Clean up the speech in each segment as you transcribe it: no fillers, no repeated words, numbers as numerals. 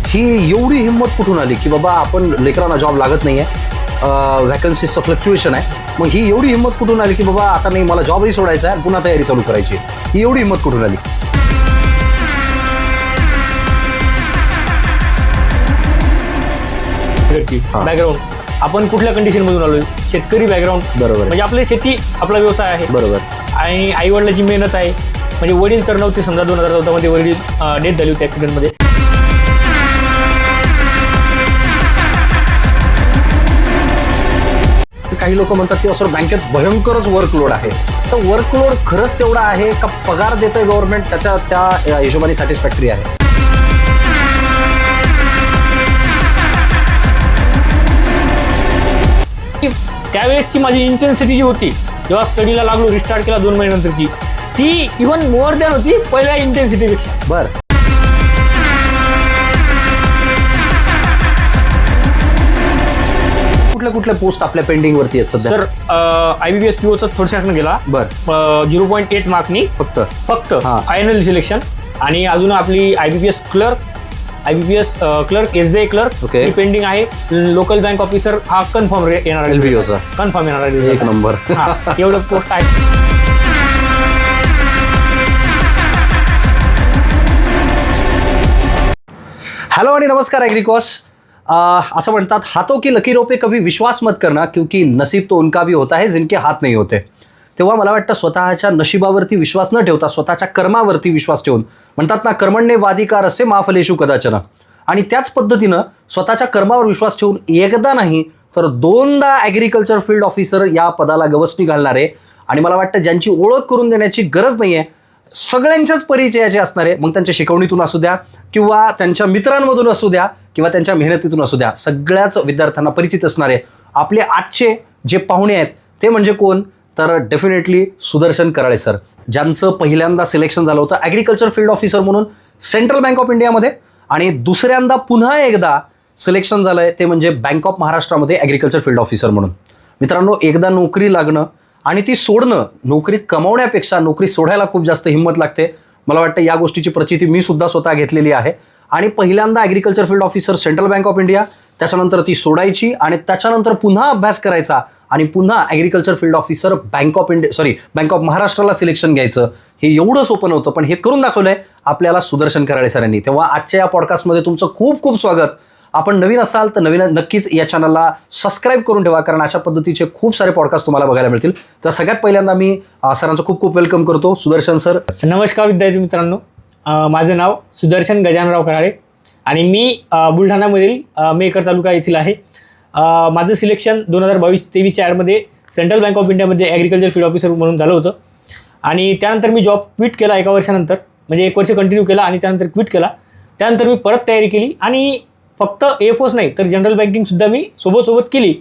ही एवढी हिंमत कुठून आली की बाबा आपण लेकरांना जॉब लागत नाहीये, व्हॅकन्सीचं फ्लक्च्युएशन आहे, मग ही एवढी हिंमत कुठून आली की बाबा आता नाही मला जॉबही सोडायचा आहे पुन्हा तयारी चालू करायची, ही एवढी हिंमत कुठून आली? बॅकग्राऊंड आपण कुठल्या कंडिशन मधून आलोय, शेतकरी बॅकग्राऊंड, बरोबर, म्हणजे आपली शेती आपला व्यवसाय आहे, बरोबर, आणि आई वडिलांची मेहनत आहे. म्हणजे वडील तर नव्हते समजा 2014 मध्ये वडील डेथ झाली होती ऍक्सिडेंटमध्ये. काही लोक म्हणतात की असं बँकेत भयंकरच वर्कलोड आहे, तर वर्कलोड खरंच तेवढा आहे का? पगार देतंय गव्हर्नमेंट त्याच्या त्या हिशोबाने सॅटिस्फॅक्टरी आहे? त्यावेळेसची माझी इंटेन्सिटी जी होती जेव्हा स्टडीला लागलो, रिस्टार्ट केला 2 महिन्यानंतरची, ती इव्हन मोर दॅन होती पहिल्या इंटेन्सिटीपेक्षा. बर, कुठल्या कुठल्या पोस्ट आपल्या पेंडिंग वरती आहेत सध्या? सर IBPS POचा थोडं गेला. बर, 0.8 मार्कनी फक्त फायनल सिलेक्शन. आणि अजून आपली IBPS क्लर्क SBI क्लर्क ही पेंडिंग आहे. लोकल बँक ऑफिसर हा कन्फर्म येणार आहे, LBOचा कन्फर्म येणार आहे. एक नंबर. एवढं पोस्ट आहे. हॅलो आणि नमस्कार ॲग्रिकॉस. असं म्हणतात हाथों की लकीरों पे कभी विश्वास मत करना क्योंकि नसीब तो उनका भी होता है जिनके हात नहीं होते. तेव्हा मला वाटतं स्वतःच्या नशिबावरती विश्वास न ठेवता स्वतःच्या कर्मावरती विश्वास ठेवून, म्हणतात ना कर्मण्ये वाधिकार असे मा फलेषु कदाचन, आणि त्याच पद्धतीनं स्वतःच्या कर्मावर विश्वास ठेवून एकदा नाही तर 2दा ॲग्रिकल्चर फील्ड ऑफिसर या पदाला गवसणी घालणारे, आणि मला वाटतं ज्यांची ओळख करून देण्याची गरज नाही आहे, सगळ्यांच्याच परिचयाचे असणारे, मग त्यांच्या शिकवणीतून असू द्या किंवा त्यांच्या मित्रांमधून असू द्या किंवा त्यांच्या मेहनतीतून असू द्या, सगळ्याच विद्यार्थ्यांना परिचित असणारे आपले आजचे जे पाहुणे आहेत ते म्हणजे कोण, तर डेफिनेटली सुदर्शन कराळे सर, ज्यांचं पहिल्यांदा सिलेक्शन झालं होतं ॲग्रिकल्चर फील्ड ऑफिसर म्हणून सेंट्रल बँक ऑफ इंडियामध्ये, आणि दुसऱ्यांदा पुन्हा एकदा सिलेक्शन झालं आहे ते म्हणजे बँक ऑफ महाराष्ट्रामध्ये ॲग्रिकल्चर फील्ड ऑफिसर म्हणून. मित्रांनो, एकदा नोकरी लागणं आणि ती सोडणं, नोकरी कमावण्यापेक्षा नोकरी सोडायला खूप जास्त हिंमत लागते. मला वाटतं या गोष्टीची प्रचिती मी सुद्धा स्वतः घेतलेली आहे. आणि पहिल्यांदा agriculture field officer central bank of India, त्याच्यानंतर ती सोडायची आणि त्याच्यानंतर पुन्हा अभ्यास करायचा आणि पुन्हा agriculture field officer bank of महाराष्ट्राला सिलेक्शन घ्यायचं, हे एवढं सोपं नव्हतं, पण हे करून दाखवलंय आपल्याला सुदर्शन कराळे सरांनी. तेव्हा आजच्या या पॉडकास्टमध्ये तुमचं खूप खूप स्वागत. आपण नवीन असाल तर नक्कीच या चॅनलला सबस्क्राईब करून ठेवा, कारण अशा पद्धतीचे खूप सारे पॉडकास्ट तुम्हाला बघायला मिळतील. तर सगळ्यात पहिल्यांदा मी सरांचं खूप खूप वेलकम करतो. सुदर्शन सर. नमस्कार विद्यार्थी मित्रांनो, माझं नाव सुदर्शन गजाननराव कराळे आणि मी बुलढाणामधील मेकर तालुका येथील आहे. माझं सिलेक्शन 2022-23 मध्ये सेंट्रल बँक ऑफ इंडियामध्ये ॲग्रिकल्चर फील्ड ऑफिसर म्हणून झालं होतं. आणि त्यानंतर मी जॉब क्विट केला 1 वर्षानंतर, म्हणजे 1 वर्ष कंटिन्यू केला आणि त्यानंतर क्विट केला. त्यानंतर मी परत तयारी केली आणि फक्त AFOच नाही तर जनरल बँकिंगसुद्धा मी सोबत केली.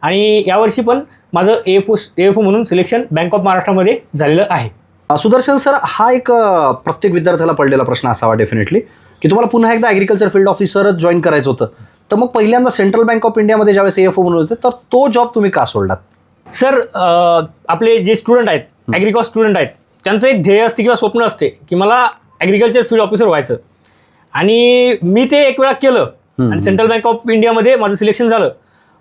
आणि यावर्षी पण माझं AFO म्हणून सिलेक्शन बँक ऑफ महाराष्ट्रामध्ये झालेलं आहे. सुदर्शन सर, हा एक प्रत्येक विद्यार्थ्याला पडलेला प्रश्न असावा डेफिनेटली की तुम्हाला पुन्हा एकदा ॲग्रिकल्चर फील्ड ऑफिसरच जॉईन करायचं होतं, तर मग पहिल्यांदा सेंट्रल बँक ऑफ इंडियामध्ये ज्यावेळेस AFO म्हणून होते तर तो जॉब तुम्ही का सोडलात? सर, आपले जे स्टुडंट आहेत, ॲग्रिकॉस स्टुडंट आहेत, त्यांचं एक ध्येय असते किंवा स्वप्न असते की मला ॲग्रिकल्चर फील्ड ऑफिसर व्हायचं. आणि मी ते एक वेळा केलं आणि सेंट्रल बँक ऑफ इंडियामध्ये माझं सिलेक्शन झालं.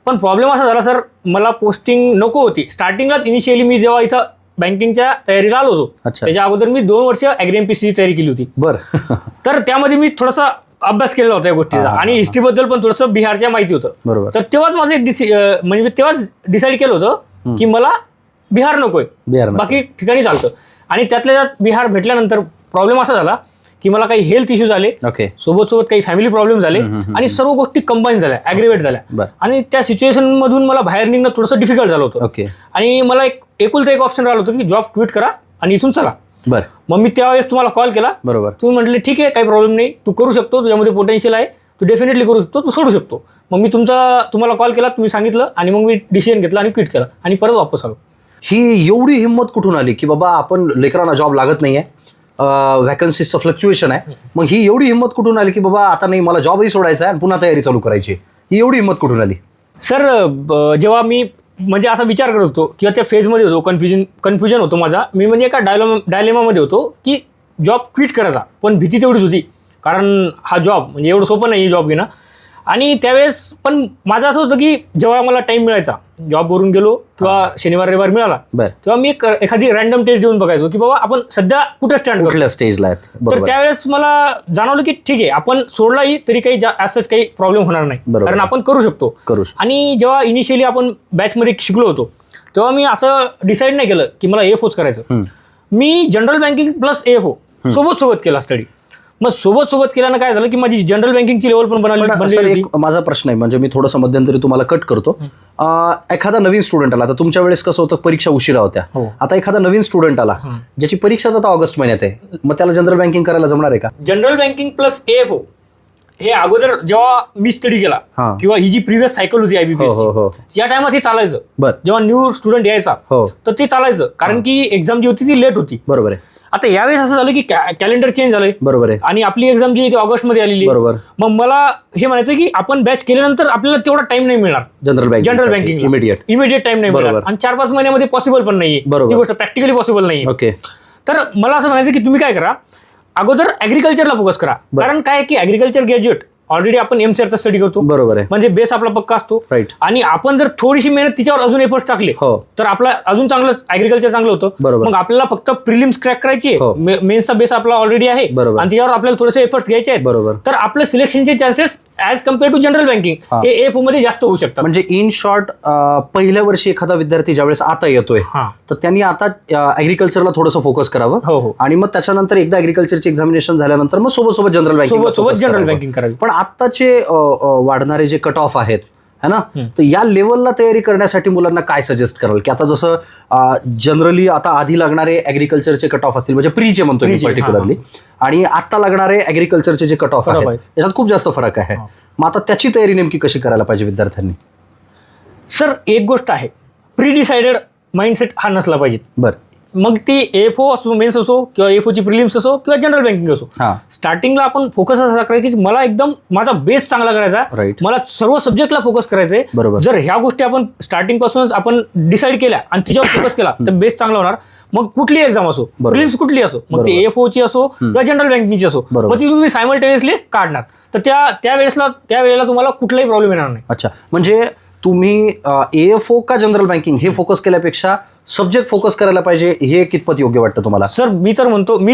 पण प्रॉब्लेम असा झाला सर, मला पोस्टिंग नको होती स्टार्टिंगलाच. इनिशियली मी जेव्हा इथं बँकिंगच्या तयारीला आलो होतो त्याच्या अगोदर मी 2 वर्ष MPSCची तयारी केली होती. बरं. तर त्यामध्ये मी थोडासा अभ्यास केलेला होता या गोष्टीचा आणि हिस्ट्रीबद्दल पण थोडंसं बिहारच्या माहिती होतं. बरोबर. तर तेव्हाच माझं एक म्हणजे तेव्हाच डिसाईड केलं होतं की मला बिहार नकोय, बाकी ठिकाणी चालतं. आणि त्यातल्या त्यात बिहार भेटल्यानंतर प्रॉब्लेम असा झाला की मला काही हेल्थ इश्यूज आले, सोबत काही फॅमिली प्रॉब्लेम झाले आणि सर्व गोष्टी कंबाईन झाल्या, ॲग्रिवेट झाल्या. आणि त्या सिच्युएशन मधून मला बाहेर निघणं थोडंसं डिफिकल्ट झालं होतं. आणि मला एकुलता एक ऑप्शन राहिलं होतं की जॉब क्विट करा आणि इथून चला. मग मी त्यावेळेस तुम्हाला कॉल केला. बरोबर. तुम्ही म्हटले ठीक आहे, काही प्रॉब्लेम नाही, तू करू शकतो, तुझ्यामध्ये पोटेन्शियल आहे, तू डेफिनेटली करू शकतो, तू सोडू शकतो. मग मी तुम्हाला कॉल केला, तुम्ही सांगितलं आणि मग मी डिसिजन घेतला आणि क्विट केला आणि परत वापस आलो. ही एवढी हिंमत कुठून आली की बाबा आपण लेकरांना जॉब लागत नाहीये, व्हॅकन्सीचं फ्लक्च्युएशन आहे, मग ही एवढी हिंमत कुठून आली की बाबा आता नाही मला जॉबही सोडायचा आहे पुन्हा तयारी चालू करायची, ही एवढी हिंमत कुठून आली? सर, जेव्हा मी म्हणजे असा विचार करत होतो किंवा त्या फेजमध्ये होतो, कन्फ्युजन होतो माझा, मी म्हणजे एका डायलेमामध्ये होतो की जॉब क्विट करायचा, पण भीती तेवढीच होती कारण हा जॉब म्हणजे एवढं सोपं नाही जॉब घेणं. आणि त्यावेळेस पण माझं असं होतं की जेव्हा मला टाइम मिळायचा, जॉबवरून गेलो किंवा शनिवार रविवार मिळाला, तेव्हा मी एखादी रॅन्डम टेस्ट देऊन बघायचो की बाबा आपण सध्या कुठे स्टँड कुठल्या स्टेजला आहेत. तर त्यावेळेस मला जाणवलं की ठीक आहे, आपण सोडलाही तरी काही असंच काही प्रॉब्लेम होणार नाही, कारण आपण करू शकतो. आणि जेव्हा इनिशियली आपण बॅचमध्ये शिकलो होतो तेव्हा मी असं डिसाईड नाही केलं की मला AFOच करायचं. मी जनरल बँकिंग प्लस AFO सोबत केला स्टडी. मग सोबत केल्यानं काय झालं की माझी जनरल बँकिंगची लेवल पण बनली. माझा प्रश्न आहे, म्हणजे मी थोडंसं मध्यंतरी तुम्हाला कट करतो. एखादा नवीन स्टुडंट आला, तर तुमच्या वेळेस कसं होतं, परीक्षा उशिरा होत्या. आता एखादा नवीन स्टुडंट आला ज्याची परीक्षाच आता ऑगस्ट महिन्यात आहे, मग त्याला जनरल बँकिंग करायला जमणार आहे का? जनरल बँकिंग प्लस AFO हे अगोदर जेव्हा मी स्टडी केला किंवा ही जी प्रिव्हियस सायकल होती IBPS या टायमात हे चालायचं. जेव्हा न्यू स्टुडंट यायचा तर ते चालायचं, कारण की एक्झाम जी होती ती लेट होती. बरोबर आहे. आता यावेळेस असं झालं की कॅलेंडर चेंज झालंय. बरोबर आहे. आणि आपली एक्झाम जी ऑगस्ट मध्ये आलेली. बरोबर. मग मला हे म्हणायचं की आपण बॅच केल्यानंतर आपल्याला तेवढा टाइम नाही मिळणार जनरल बँकिंग इमिडिएट टाइम नाही मिळणार, आणि 4-5 महिन्यामध्ये पॉसिबल पण नाहीये ती गोष्ट, प्रॅक्टिकली पॉसिबल नाही. ओके. तर मला असं म्हणायचं की तुम्ही काय करा, अगोदर ऍग्रिकल्चरला फोकस करा. कारण काय की ऍग्रिकल्चर ग्रॅज्युएट ऑलरेडी आपण MCRचा स्टडी करतो. बरोबर आहे. म्हणजे बेस आपला पक्का असतो. आणि आपण जर थोडीशी मेहनत तिच्यावर अजून एफर्ट्स टाकले तर आपला अजून चांगलं ऍग्रिकल्चर चांगलं होतं. मग आपल्याला फक्त प्रिलिम्स क्रॅक करायची, मेन्सचा बेस आपला ऑलरेडी आहे आणि त्याच्यावर आपल्याला थोडेसे एफर्ट्स घ्यायचे आहेत. तर आपलं सिलेक्शनचे chances as compare to general banking हे AFO मध्ये जास्त होऊ शकतात. म्हणजे इन शॉर्ट, पहिल्या वर्षी एखादा विद्यार्थी ज्यावेळेस आता येतोय तर त्यांनी आता ऍग्रिकल्चरला थोडंसं फोकस करावं, आणि मग त्याच्यानंतर एकदा ऍग्रिकल्चरची एक्झामिनेशन झाल्यानंतर मग सोबत जनरल बँकिंग करावी. पण आत्ताचे वाढणारे जे कट ऑफ आहेत है ना, तर या लेवलला तयारी करण्यासाठी मुलांना काय सजेस्ट कराल? की आता जसं जनरली आता आधी लागणारे ऍग्रिकल्चरचे कट ऑफ असतील, म्हणजे प्रीचे म्हणतो मी पर्टिक्युलरली, आणि आता लागणारे ऍग्रिकल्चरचे जे कट ऑफ आहेत याच्यात खूप जास्त फरक आहे. मग आता त्याची तयारी नेमकी कशी करायला पाहिजे विद्यार्थ्यांनी? सर, एक गोष्ट आहे, प्री डिसाइडेड माइंडसेट हा नसला पाहिजे. बरं. मग ती AFO असो, मेन्स असो, किंवा AFOची प्रिलिम्स असो किंवा जनरल बँकिंग असो, स्टार्टिंगला आपण फोकस असा करायचा की मला एकदम माझा बेस चांगला करायचा, मला सर्व सब्जेक्टला फोकस करायचंय. जर ह्या गोष्टी आपण स्टार्टिंग पासूनच आपण डिसाईड केल्या आणि त्याच्यावर फोकस केला तर बेस चांगला होणार. मग कुठली एक्झाम असो, प्रिलिम्स कुठली असो, मग ती AFOची असो किंवा जनरल बँकिंगची असो, मग ती तुम्ही सायमल्टेनियसली काढणार, तर त्या वेळेला तुम्हाला कुठलाही प्रॉब्लेम येणार नाही. अच्छा, म्हणजे तुम्ही AFO का जनरल बँकिंग हे फोकस केल्यापेक्षा सब्जेक्ट फोकस करायला पाहिजे, हे कितपत योग्य वाटतं तुम्हाला? सर, मी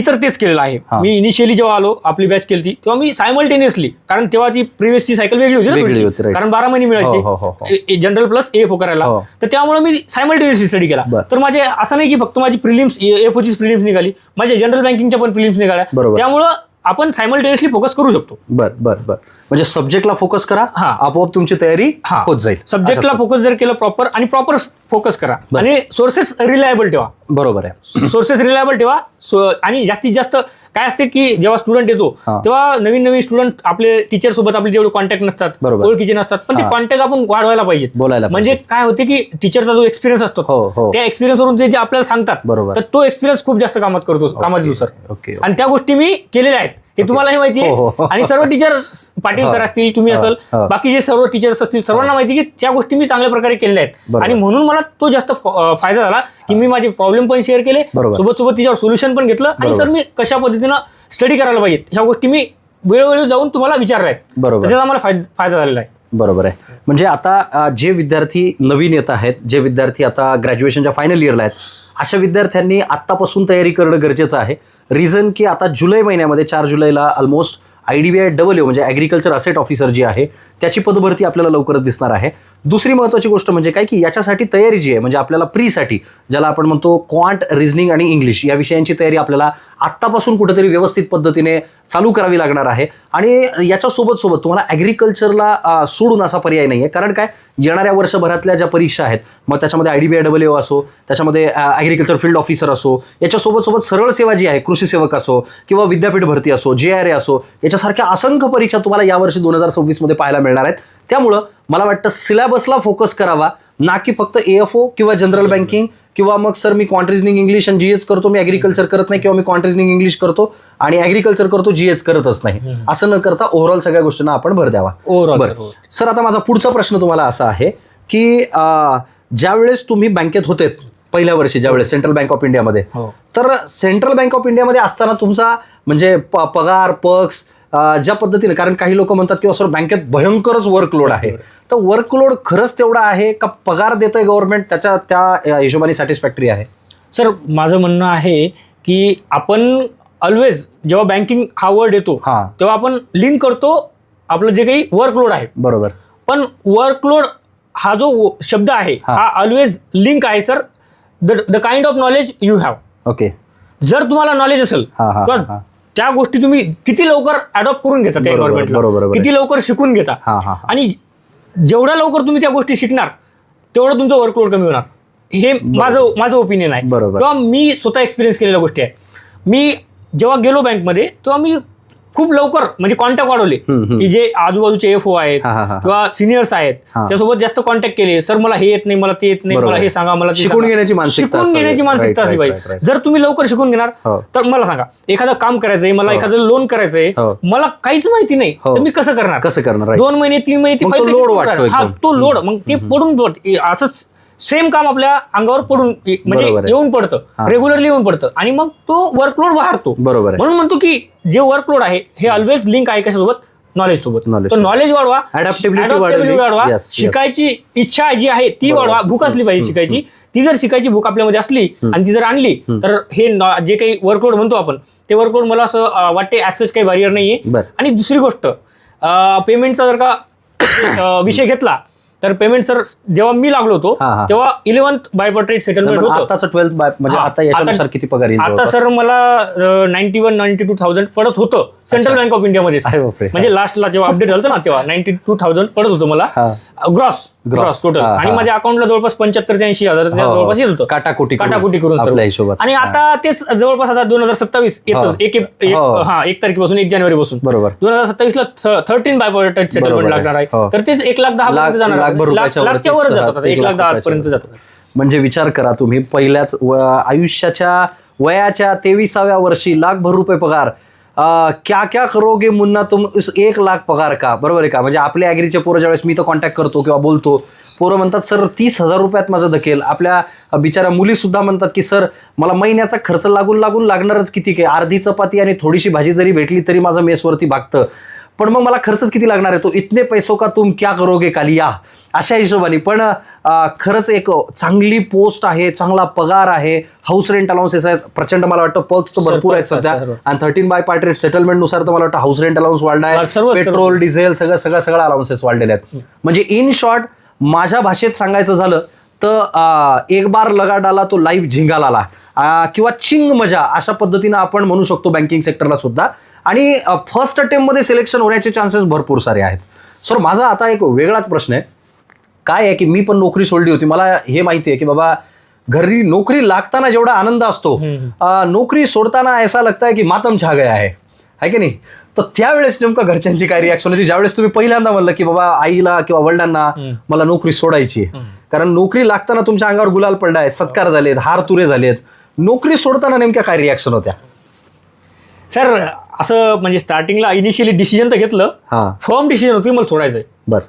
तर तेच केलेलं आहे. मी इनिशियली जेव्हा आलो, आपली बॅच केली तेव्हा मी सायमल्टेनियसली, कारण तेव्हाची प्रिव्हियसची सायकल वेगळी होती, कारण 12 महिने मिळायचे जनरल प्लस AFO करायला, तर त्यामुळे मी सायमल्टेनियसली स्टडी केला. तर माझे असं नाही की फक्त माझी प्रिलिम्स AFOची प्रिलिम्स निघाली, माझ्या जनरल बँकिंगच्या पण प्रिलिम्स निघाल्या, त्यामुळं आपण सायमल्टेनियसली फोकस करू शकतो. बरं. म्हणजे सब्जेक्टला फोकस करा, आपोआप तुमची तयारी होत जाईल. सब्जेक्टला फोकस जर केलं प्रॉपर फोकस करा, आणि सोर्सेस रिलायबल ठेवा. बरोबर आहे. सोर्सेस रिलायबल ठेवा. आणि जास्तीत जास्त काय असते की जेव्हा स्टुडंट येतो तेव्हा नवीन स्टुडंट आपले टीचर सोबत आपले जेवढे कॉन्टॅक्ट नसतात, ओळखीचे नसतात, पण ते कॉन्टॅक्ट आपण वाढवायला पाहिजेत. म्हणजे काय होते की टीचरचा जो एक्सपिरियन्स असतो त्या एक्सपिरियन्सवरून जे आपल्याला सांगतात, तर तो एक्सपिरियन्स खूप जास्त कामात दिवसात. आणि त्या गोष्टी मी केलेल्या आहेत, हे तुम्हालाही माहिती आहे. आणि सर्व टीचर, पाटील सर असतील, तुम्ही असाल, बाकी जे सर्व टीचर्स असतील, सर्वांना माहिती की त्या गोष्टी मी चांगल्या प्रकारे केलेल्या आहेत. आणि म्हणून मला तो जास्त फायदा झाला की मी माझे प्रॉब्लेम पण शेअर केले, सोबत त्याच्यावर सोल्युशन पण घेतलं. आणि सर, मी कशा पद्धतीनं स्टडी करायला पाहिजे ह्या गोष्टी मी वेळोवेळी जाऊन तुम्हाला विचारल्या आहेत. त्याच्यात आम्हाला फायदा झालेला आहे. बरोबर आहे. म्हणजे आता जे विद्यार्थी नवीन येत आहेत, जे विद्यार्थी आता ग्रॅज्युएशनच्या फायनल इयरला आहेत, अशा विद्यार्थ्यांनी आत्तापासून तयारी करणं गरजेचं आहे. रिझन की आता जुलै महिन्यामध्ये 4 जुलैला ऑलमोस्ट IDBI AO म्हणजे ॲग्रिकल्चर असेट ऑफिसर जी आहे त्याची पदभरती आपल्याला लवकरच दिसणार आहे. दुसरी महत्त्वाची गोष्ट म्हणजे काय की याच्यासाठी तयारी जी आहे, म्हणजे आपल्याला प्रीसाठी ज्याला आपण म्हणतो क्वांट, रिझनिंग आणि इंग्लिश या विषयांची तयारी आपल्याला आत्तापासून कुठेतरी व्यवस्थित पद्धतीने चालू करावी लागणार आहे. आणि याच्यासोबत तुम्हाला ॲग्रिकल्चरला सोडून असा पर्याय नाही आहे. कारण काय, येणाऱ्या वर्षभरातल्या ज्या परीक्षा आहेत, मग त्याच्यामध्ये IDBI AO असो, त्याच्यामध्ये ॲग्रिकल्चर फील्ड ऑफिसर असो, याच्यासोबत सरळ सेवा जी आहे, कृषी सेवक असो किंवा विद्यापीठ भरती असो, JRA असो, याच्यासारख्या असंख्य परीक्षा तुम्हाला यावर्षी 2026 मध्ये पाहायला मिळणार आहेत. त्यामुळं मला वाटतं सिलेबसला फोकस करावा, ना की फक्त AFO किंवा जनरल बँकिंग किंवा मग सर मी क्वांट, रिझनिंग, इंग्लिश आणि GH करतो, मी ॲग्रिकल्चर करत नाही, किंवा मी क्वांट, रिझनिंग, इंग्लिश करतो आणि ॲग्रिकल्चर करतो, GH करतच नाही, असं न करता ओव्हरऑल सगळ्या गोष्टींना आपण भर द्यावा. सर, आता माझा पुढचा प्रश्न तुम्हाला असा आहे की ज्यावेळेस तुम्ही बँकेत होते पहिल्या वर्षी, ज्यावेळेस सेंट्रल बँक ऑफ इंडियामध्ये, तर सेंट्रल बँक ऑफ इंडियामध्ये असताना तुमचा म्हणजे पगार, पक्स ज्या पद्धतीने, कारण काही लोक म्हणतात की सर बँकेत भयंकरच वर्कलोड आहे, तर वर्कलोड खरंच तेवढा आहे का? पगार देतंय गव्हर्नमेंट त्याच्या त्या हिशोबाने सॅटिस्फॅक्टरी आहे? सर माझं म्हणणं आहे की आपण ऑलवेज जेव्हा बँकिंग हा वर्ड येतो तेव्हा आपण लिंक करतो आपलं जे काही वर्कलोड आहे. बरोबर. पण वर्कलोड हा जो शब्द आहे हा ऑलवेज लिंक आहे sir the kind of knowledge you have. Okay. जर तुम्हाला नॉलेज असेल त्या गोष्टी तुम्ही किती लवकर अडॉप्ट करून घेता त्या एन्व्हायरमेंटला, किती लवकर शिकून घेता, आणि जेवढ्या लवकर तुम्ही त्या गोष्टी शिकणार तेवढं तुमचं वर्कलोड कमी होणार. हे माझं ओपिनियन आहे किंवा मी स्वतः एक्सपिरियन्स केलेल्या गोष्टी आहे. मी जेव्हा गेलो बँकमध्ये तेव्हा मी खूप लवकर म्हणजे कॉन्टॅक्ट वाढवले की जे आजूबाजूचे एफओ आहेत किंवा सिनियर्स आहेत त्यासोबत जास्त कॉन्टॅक्ट केले. सर मला हे येत नाही, मला ते येत नाही, मला हे सांगा, मला शिकून घेण्याची मानसिकता असली पाहिजे. जर तुम्ही लवकर शिकून घेणार तर मला सांगा, एखादं काम करायचंय मला, एखादं लोन करायचंय, मला काहीच माहिती नाही तर मी कसं करणार? 2 महिने 3 महिने तो लोड मग ते पडून असंच सेम काम आपल्या अंगावर पडून म्हणजे येऊन पडतं, रेग्युलरली येऊन पडतं आणि मग तो वर्कलोड वाढतो. बरोबर. म्हणून म्हणतो की जे वर्कलोड आहे हे ऑलवेज लिंक आहे कशासोबत? नॉलेज सोबत. तर नॉलेज वाढवा, अडॅप्टेबिलिटी वाढवा, शिकायची इच्छा जी आहे ती वाढवा, भूक असली पाहिजे शिकायची. ती जर शिकायची भूक आपल्यामध्ये असली आणि ती जर आणली तर हे जे काही वर्कलोड म्हणतो आपण ते वर्कलोड मला असं वाटते ऍज काही बॅरियर नाहीये. आणि दुसरी गोष्ट, पेमेंटचा जर का विषय घेतला तर पेमेंट सर जेव्हा मी लागलो होतो तेव्हा 11th बायपर्ट्रेट सेटलमेंट होतं. आताचं 12th म्हणजे आता याच्यानुसार किती पगार येईल? आता सर मला 91-92,000 पडत होतं सेंट्रल बँक ऑफ इंडियामध्ये. म्हणजे लास्टला जेव्हा अपडेट झालं ना तेव्हा 92,000 पडत होतं मला ग्रॉस टोटल. आणि माझ्या अकाउंटला जवळपास 75-80 हजाराच्या जवळपास येत होतं काटाकुटी करून सर. आणि आता तेच जवळपास आता 2027 येतच 1 तारखेपासून 1 जानेवारीपासून बरोबर 2027ला 13 बायपर्ट्रेट सेटलमेंट लागणार आहे. तर तेच 1,10,000 पर्यंत जाणार, लाखच्या वर जातात, 1,10,000 पर्यंत जातात. म्हणजे विचार करा तुम्ही, पहिल्याच आयुष्याच्या वयाच्या 23व्या वर्षी ₹1,00,000 पगार. क्या क्या करोगे मुन्ना तुम इस 1,00,000 पगार का? बरोबर आहे का? म्हणजे आपल्या ॲग्रीचे पोरं ज्यावेळेस मी तर कॉन्टॅक्ट करतो किंवा बोलतो, पोरं म्हणतात सर 30,000 रुपयात माझं धकेल. आपल्या बिचाऱ्या मुली सुद्धा म्हणतात की सर मला महिन्याचा खर्च लागून लागणारच किती काय, अर्धी चपाती आणि थोडीशी भाजी जरी भेटली तरी माझं मेसवरती भागतं, पण मग मला खर्चच किती लागणार आहे? तो इतने पैसो का तुम क्या करोगे कालिया, अशा हिशोबाने. पण खरंच एक चांगली पोस्ट आहे, चांगला पगार आहे, हाऊस रेंट अलाउन्सेस आहेत प्रचंड, मला वाटतं पर्क्स तर भरपूर आहेत सध्या. आणि 13 बायपर्ट्रेट सेटलमेंट नुसार तर मला वाटतं हाऊस रेंट अलाउन्स वाढला आहे, पेट्रोल डिझेल सगळं अलाउन्सेस वाढलेले आहेत. म्हणजे इन शॉर्ट माझ्या भाषेत सांगायचं झालं तर एक बार लगा डाला तो लाईव्ह झिंगा लाला किंवा चिंग मजा अशा पद्धतीनं आपण म्हणू शकतो बँकिंग सेक्टरला सुद्धा. आणि फर्स्ट अटेम्प्टमध्ये सिलेक्शन होण्याचे चान्सेस भरपूर सारे आहेत. सर माझा आता एक वेगळाच प्रश्न आहे, काय आहे की मी पण नोकरी सोडली होती, मला हे माहिती आहे की बाबा घरी नोकरी लागताना जेवढा आनंद असतो नोकरी सोडताना ऐसा लगता है की मातम छा गया आहे की नाही? तर त्यावेळेस नेमकं घरच्यांची काय रिॲक्शन होती ज्यावेळेस तुम्ही पहिल्यांदा म्हणलं की बाबा आईला किंवा वडिलांना मला नोकरी सोडायची? कारण नोकरी लागताना तुमच्या अंगावर गुलाल पडला आहे, सत्कार झालेत, हार तुरे झालेत, नोकरी सोडताना नेमक्या काय रिॲक्शन होत्या? सर असं म्हणजे स्टार्टिंगला इनिशियली डिसिजन तर घेतलं, फर्म डिसिजन होती मला सोडायचंय. बरं.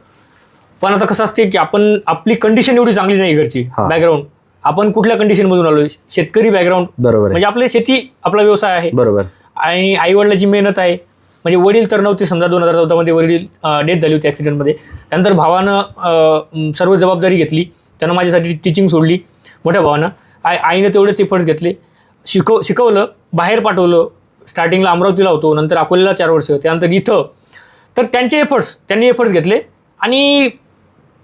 पण आता कसं असते की आपण आपली कंडिशन एवढी चांगली नाही, घरची बॅकग्राऊंड, आपण कुठल्या कंडिशन मधून आलोय, शेतकरी बॅकग्राऊंड, बरोबर, म्हणजे आपली शेती आपला व्यवसाय आहे, बरोबर, आणि आई वडिलांची मेहनत आहे. म्हणजे वडील तर नव्हते समजा, 2014 वडील डेथ झाली होती ॲक्सिडेंटमध्ये. त्यानंतर भावानं सर्व जबाबदारी घेतली, त्यानं माझ्यासाठी टीचिंग सोडली मोठ्या भावानं. आईनं तेवढेच एफर्ट्स घेतले, शिकवलं, बाहेर पाठवलं. स्टार्टिंगला अमरावतीला होतो, नंतर अकोल्याला 4 वर्ष, त्यानंतर इथं. तर त्यांनी एफर्ट्स घेतले. आणि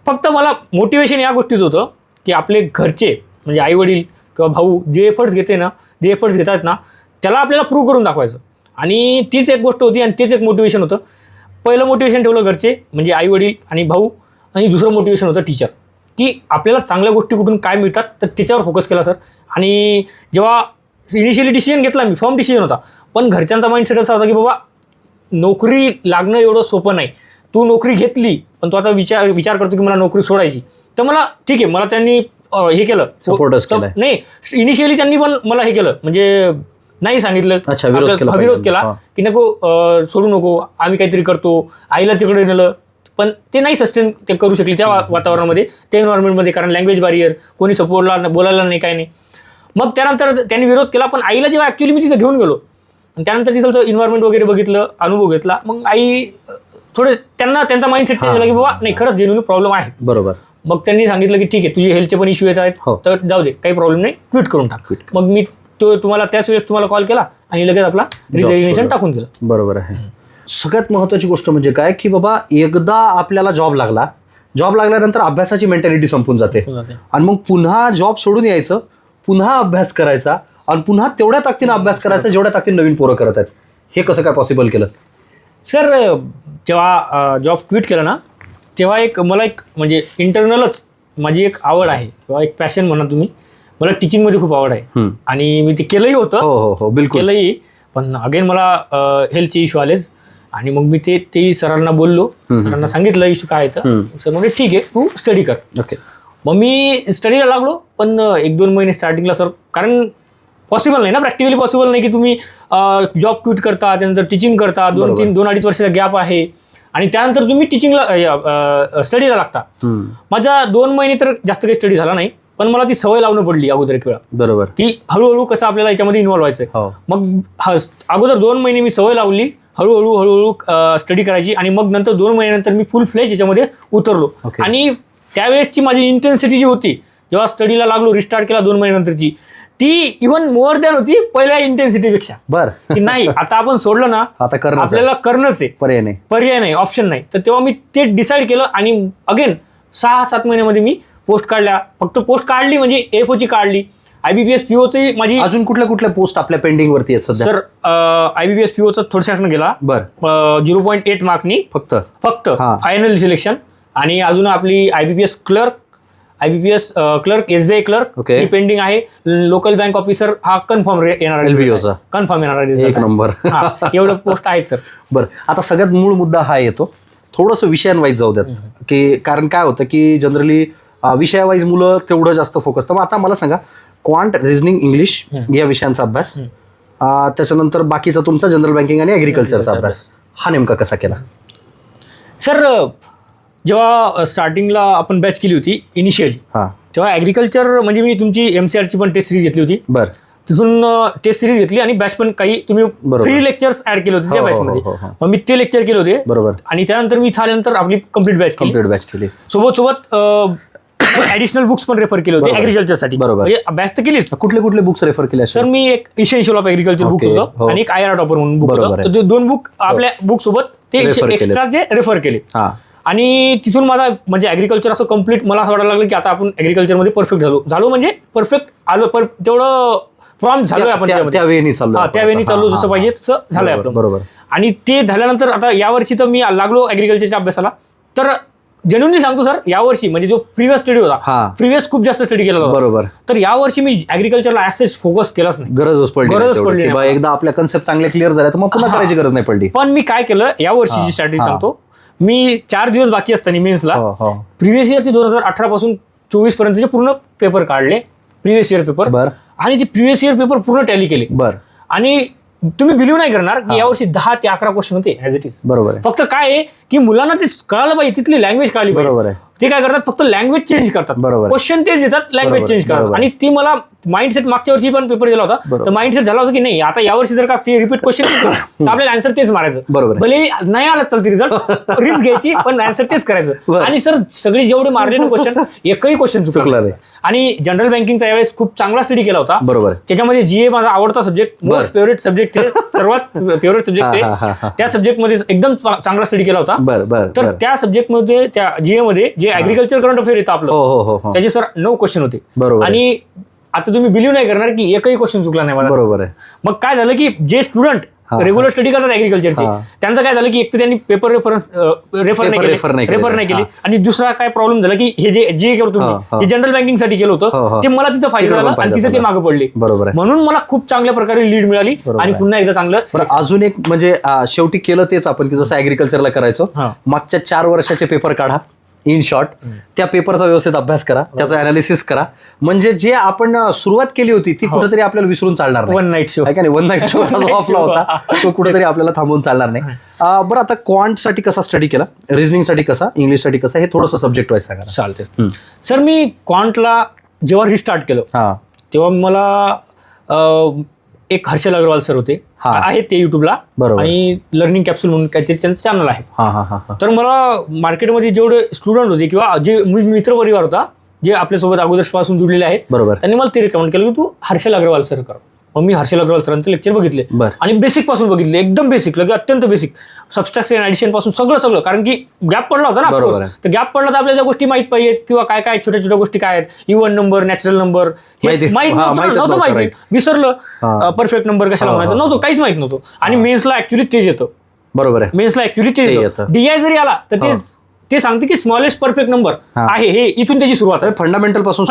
फक्त मला मोटिवेशन या गोष्टीचं होतं की आपले घरचे म्हणजे आई वडील किंवा भाऊ जे एफर्ट्स घेतात ना त्याला आपल्याला प्रूव्ह करून दाखवायचं. आणि तीच एक गोष्ट होती आणि तेच एक मोटिवेशन होतं. पहिलं मोटिवेशन ठेवलं घरचे म्हणजे आई वडील आणि भाऊ, आणि दुसरं मोटिवेशन होतं टीचर, की आपल्याला चांगल्या गोष्टी कुठून काय मिळतात तर त्याच्यावर फोकस केला सर. आणि जेव्हा इनिशियली डिसिजन घेतला मी, फर्म डिसिजन होता, पण घरच्यांचा माइंडसेट असा होता की बाबा नोकरी लागणं एवढं सोपं नाही, तू नोकरी घेतली पण तू आता विचार करतो की मला नोकरी सोडायची. तर मला ठीक आहे, मला त्यांनी हे केलं, सपोर्टच केलं. नाही, इनिशियली त्यांनी पण मला हे केलं, म्हणजे नाही सांगितलं, विरोध केला की नको सोडू नको, आम्ही काहीतरी करतो. आईला तिकडे नेलं पण ते नाही सस्टेन ते करू शकली त्या वातावरणामध्ये, त्या एन्व्हायरमेंटमध्ये, कारण लँग्वेज बॅरियर, कोणी सपोर्टला बोलायला नाही, काय नाही. मग त्यानंतर त्यांनी विरोध केला. पण आईला जेव्हा ॲक्च्युली मी तिथे घेऊन गेलो आणि त्यानंतर तिथलं इन्व्हायरमेंट वगैरे बघितलं, अनुभव घेतला. मग आई थोडे त्यांना त्यांचा माइंडसेट चेंज झाला की बाबा नाही खरंच जेन्युइन प्रॉब्लेम आहे. बरोबर. मग त्यांनी सांगितलं की ठीक आहे तुझे हेल्थचे पण इश्यू येत आहेत तर जाऊ दे काही प्रॉब्लेम नाही, क्विट करून टाक. मग मी तुम्हाला त्याच वेळेस तुम्हाला कॉल केला आणि लगेच आपला रिझिग्नेशन टाकून दिलं. बरोबर आहे. सगळ्यात महत्त्वाची गोष्ट म्हणजे काय की बाबा एकदा आपल्याला जॉब लागल्यानंतर अभ्यासाची मेंटॅलिटी संपून जाते आणि मग पुन्हा जॉब सोडून यायचं, पुन्हा अभ्यास करायचा आणि पुन्हा तेवढ्या ताकदीनं अभ्यास करायचा जेवढ्या ताकदीनं नवीन पोरं करत आहेत. हे कसं काय पॉसिबल केलं? सर जेव्हा जॉब क्विट केला ना तेव्हा मला एक म्हणजे इंटरनलच माझी एक आवड आहे किंवा एक पॅशन म्हणा तुम्ही. मला टीचिंगमध्ये खूप आवड आहे आणि मी ते केलंही होतं. हो बिलकुल केलंही. पण अगेन मला हेल्थचे इश्यू आलेच आणि मग मी तेही सरांना बोललो. सरांना सांगितलं इश्यू काय आहे. सर म्हणजे ठीक आहे तू स्टडी कर. ओके. मग मी स्टडीला लागलो. पण 1-2 महिने स्टार्टिंगला सर कारण पॉसिबल नाही ना, प्रॅक्टिकली पॉसिबल नाही की तुम्ही जॉब क्विट करता त्यानंतर टीचिंग करता, 2-2.5 वर्षाचा गॅप आहे आणि त्यानंतर तुम्ही टीचिंगला स्टडीला लागता. माझा 2 महिने तर जास्त काही स्टडी झाला नाही, पण मला ती सवय लावणं पडली अगोदर एक वेळा. बरोबर. की हळूहळू कसं आपल्याला याच्यामध्ये इन्व्हॉल्व व्हायचंय. मग अगोदर 2 महिने मी सवय लावली, हळूहळू स्टडी करायची आणि मग नंतर 2 महिन्यानंतर मी फुल फ्लेज याच्यामध्ये उतरलो. आणि त्यावेळेसची माझी इंटेन्सिटी जी होती जेव्हा स्टडीला लागलो रिस्टार्ट केला 2 महिन्यानंतरची, ती इव्हन मोर दॅन होती पहिल्या इंटेन्सिटीपेक्षा. बरं. की नाही आता आपण सोडलं ना आता आपल्याला करणंच आहे, पर्याय नाही, ऑप्शन नाही. तर तेव्हा मी ते डिसाईड केलं आणि अगेन 6-7 महिन्यामध्ये मी पोस्ट काढल्या. फक्त पोस्ट काढली म्हणजे एफओची काढली. IBPS POची माझी. अजून कुठल्या पोस्ट आपल्या पेंडिंग वरती आहेत सध्या? सर IBPS POचा थोडक्यात गेला. बरं. 0.8 मार्कनी फक्त फायनल सिलेक्शन. आणि अजून आपली IBPS clerk SBI clerk pending आहे. लोकल बँक ऑफिसर हा कन्फर्म येणार आहे. एक नंबर. एवढं पोस्ट आहेत सर. बरं. आता सगळ्यात मूळ मुद्दा हा येतो, थोडंसं विषयांवाईज जाऊ द्यात की कारण काय होतं की जनरली विषयावाईज मुलं तेवढं जास्त फोकस. तर मग आता मला सांगा क्वांट, रिझनिंग, इंग्लिश या विषयांचा अभ्यास, त्याच्यानंतर बाकीचा तुमचा जनरल बँकिंग आणि ॲग्रिकल्चरचा अभ्यास हा नेमका कसा केला? सर जेव्हा स्टार्टिंगला आपण बॅच केली होती इनिशियली तेव्हा ॲग्रिकल्चर म्हणजे मी तुमची MCRची पण टेस्ट सिरीज घेतली होती. बरं. तिथून टेस्ट सिरीज घेतली आणि बॅच पण काही तुम्ही फ्री लेक्चर्स ऍड केले होते त्या बॅचमध्ये. मग मी ते लेक्चर केले होते. बरोबर. आणि त्यानंतर मी झाल्यानंतर आपली कम्प्लीट बॅच केली. सोबत ऍडिशनल बुक्स पण रेफर केले होते ऍग्रिकल्चरसाठी. बरोबर. बॅच तर केलीच. कुठले बुक्स रेफर केले? सर मी एक इसेन्शियल ऑफ ऍग्रिकल्चर बुक होतं आणि एक IR टॉपर म्हणून बुक होतं. तर ते 2 बुक आपल्या बुक सोबत ते एक्स्ट्रा जे रेफर केले. आणि तिथून माझा म्हणजे ऍग्रिकल्चर असं कम्प्लीट मला असं वाटायला लागलं की आता आपण ऍग्रिकल्चरमध्ये परफेक्ट झालो म्हणजे परफेक्ट आलो. तेवढं प्रॉम्प्ट झालोय आपण त्यावेळी चाललो जसं पाहिजे तसं झालंय आपलं. बरोबर. आणि ते झाल्यानंतर आता यावर्षी तर मी लागलो ऍग्रिकल्चरच्या अभ्यासाला. तर जेन्युइनली सांगतो सर यावर्षी म्हणजे जो प्रिव्हियस स्टडी होता प्रिव्हियस खूप जास्त स्टडी केला होता. बरोबर. तर यावर्षी मी ऍग्रिकल्चरला ऍसेस फोकस केलाच नाही. गरजच पडली. एकदा आपल्या कन्सेप्ट चांगले क्लिअर झाले तर मग पुन्हा करायची गरज नाही पडली. पण मी काय केलं यावर्षीची स्ट्रॅटेजी सांगतो. मी 4 दिवस बाकी असताना मेन्सला प्रिव्हियस इयरचे 2018 पासून 24 पर्यंतचे पूर्ण पेपर काढले. Previous year paper. आणि ते प्रिव्हियस इयर पेपर पूर्ण टॅली केले. आणि तुम्ही बिलीव्ह नाही करणार की यावर्षी 10 ते 11 क्वेश्चन होते ऍज इट इज. बरोबर. फक्त काय आहे की मुलांना ते कळायला पाहिजे, तिथली लँग्वेज कळाली पाहिजे. बरोबर आहे. ते काय करतात फक्त लँग्वेज चेंज करतात. क्वेश्चन तेच देतात, लँग्वेज चेंज करतात. आणि ती मला माइंडसेट मागच्या वर्षी पण पेपर दिला होता तर माइंडसेट झाला होता की नाही आता यावर्षी जर का ते रिपीट क्वेश्चन तर आपल्याला आन्सर तेच मारायचं. बरोबर. भले नाही आलं चालते रिझल्ट रिस्क घ्यायची पण आन्सर तेच करायचं. आणि सर सगळे जेवढे मारले ना क्वेश्चन एकही क्वेश्चन चुकला नाही. आणि जनरल बँकिंगचा यावेळेस खूप चांगला स्टडी केला होता. बरोबर. त्याच्यामध्ये GA माझा आवडता सब्जेक्ट, मोस्ट फेवरेट सब्जेक्ट आहे, सर्वात फेवरेट सब्जेक्ट आहे. त्या सब्जेक्टमध्ये एकदम चांगला स्टडी केला होता. तर त्या सब्जेक्टमध्ये त्या GA मध्ये जे ऍग्रिकल्चर करंट अफेअर येतं आपलं त्याचे सर 9 क्वेश्चन होते. आणि आता तुम्ही बिलीव्ह नाही करणार की एकही क्वेश्चन चुकला नाही मला. बरोबर आहे. मग काय झालं की जे स्टुडंट रेग्युलर स्टडी करतात ऍग्रिकल्चरचे त्यांचं काय झालं की एक तर त्यांनी पेपर रेफर नाही केली. आणि दुसरा काय प्रॉब्लेम झाला की हे जे करतो तुम्ही जे जनरल बँकिंग साठी केलं होतं ते मला तिथं फायदा झाला आणि तिथे ते मागे पडले. बरोबर. म्हणून मला खूप चांगल्या प्रकारे लीड मिळाली आणि पुन्हा एकदा चांगलं. अजून एक म्हणजे शेवटी केलं तेच आपण की जसं ऍग्रिकल्चरला करायचो मागच्या 4 वर्षाचे पेपर काढा इन शॉर्ट, त्या पेपरचा व्यवस्थित अभ्यास करा, त्याचा अनालिसिस करा, म्हणजे जे आपण सुरुवात केली होती ती कुठेतरी आपल्याला विसरून चालणार नाही. वन नाईट शो आहे का नाही? वन नाईट शो जो आपला होता तो कुठेतरी आपल्याला थांबवून चालणार नाही. बरं, आता क्वांटसाठी कसा स्टडी केला, रिझनिंगसाठी कसा, इंग्लिशसाठी कसा, हे थोडंसं सब्जेक्ट वाईज सांगा. चालते सर. मी क्वांटला जेव्हा रिस्टार्ट केलं तेव्हा मला एक हर्षल अग्रवाल सर होते, आहेत ते युट्यूबला, आणि लर्निंग कॅप्सूल म्हणून काहीतरी त्यांचं चॅनल आहे. तर मला मार्केटमध्ये जेवढे स्टुडंट होते किंवा जे मित्र परिवार होता जे आपल्यासोबत अगोदरपासून जुडलेले आहेत, त्यांनी मला ते रिकमेंड केलं की तू हर्षल अग्रवाल सर कर. मग मी हर्षल अग्रवाल सरांचे लेक्चर बघितले आणि बेसिक पासून बघितले, एकदम बेसिक, लगे अत्यंत बेसिक, सबस्ट्रॅक्शन ऍडिशन पासून सगळं, कारण की गॅप पडला होता ना. तर गॅप पडला तर आपल्याला ज्या गोष्टी माहित पाहिजेत किंवा काय काय छोट्या छोट्या गोष्टी काय आहेत, इव्हन नंबर, नॅचरल नंबर माहिती नव्हतं, माहिती विसरलं, परफेक्ट नंबर कशाला म्हणायचं नव्हतं, काहीच माहित नव्हतं. आणि मेन्सला ऍक्च्युली तेच येतं. बरोबर आहे, मेन्सला ऍक्च्युली तेच येतं. डीआय जरी आला तर ते सांगते की स्मॉलेस्ट परफेक्ट नंबर आहे, हे इथून त्याची सुरुवात आहे. फंडामेंटल पासून